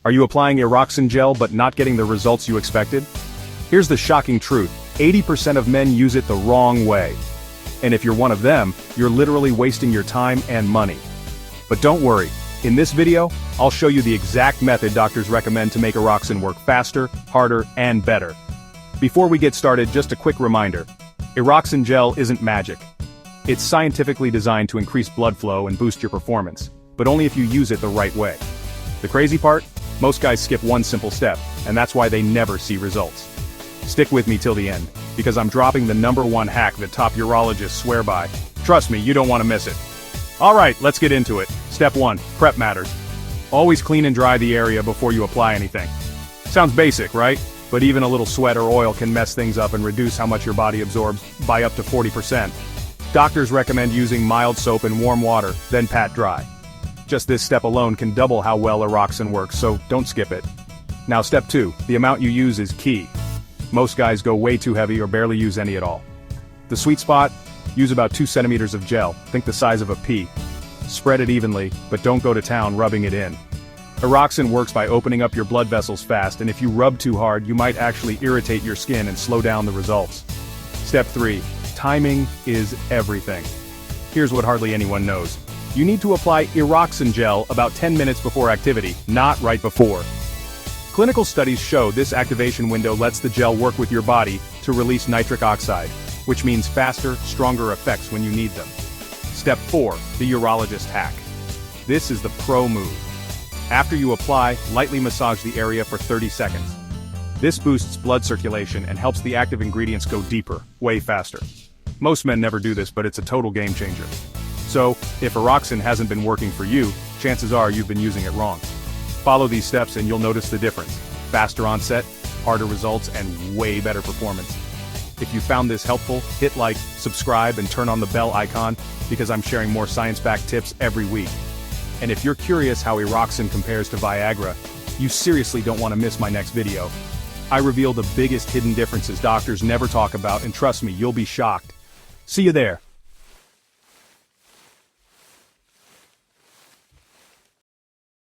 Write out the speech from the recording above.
Are you applying Eroxon gel but not getting the results you expected? Here's the shocking truth, 80% of men use it the wrong way. And if you're one of them, you're literally wasting your time and money. But don't worry, in this video, I'll show you the exact method doctors recommend to make Eroxon work faster, harder, and better. Before we get started, just a quick reminder. Eroxon gel isn't magic. It's scientifically designed to increase blood flow and boost your performance, but only if you use it the right way. The crazy part? Most guys skip one simple step, and that's why they never see results. Stick with me till the end, because I'm dropping the #1 hack that top urologists swear by. Trust me, you don't want to miss it. Alright, let's get into it. Step 1, prep matters. Always clean and dry the area before you apply anything. Sounds basic, right? But even a little sweat or oil can mess things up and reduce how much your body absorbs by up to 40%. Doctors recommend using mild soap and warm water, then pat dry. Just this step alone can double how well Eroxon works, so don't skip it. Now step 2, the amount you use is key. Most guys go way too heavy or barely use any at all. The sweet spot? Use about 2 centimeters of gel, think the size of a pea. Spread it evenly, but don't go to town rubbing it in. Eroxon works by opening up your blood vessels fast, and if you rub too hard, you might actually irritate your skin and slow down the results. Step 3, timing is everything. Here's what hardly anyone knows. You need to apply Eroxon gel about 10 minutes before activity, not right before. Clinical studies show this activation window lets the gel work with your body to release nitric oxide, which means faster, stronger effects when you need them. Step 4, the urologist hack. This is the pro move. After you apply, lightly massage the area for 30 seconds. This boosts blood circulation and helps the active ingredients go deeper, way faster. Most men never do this, but it's a total game changer. So, if Eroxon hasn't been working for you, chances are you've been using it wrong. Follow these steps and you'll notice the difference. Faster onset, harder results, and way better performance. If you found this helpful, hit like, subscribe, and turn on the bell icon, because I'm sharing more science-backed tips every week. And if you're curious how Eroxon compares to Viagra, you seriously don't want to miss my next video. I reveal the biggest hidden differences doctors never talk about, and trust me, you'll be shocked. See you there.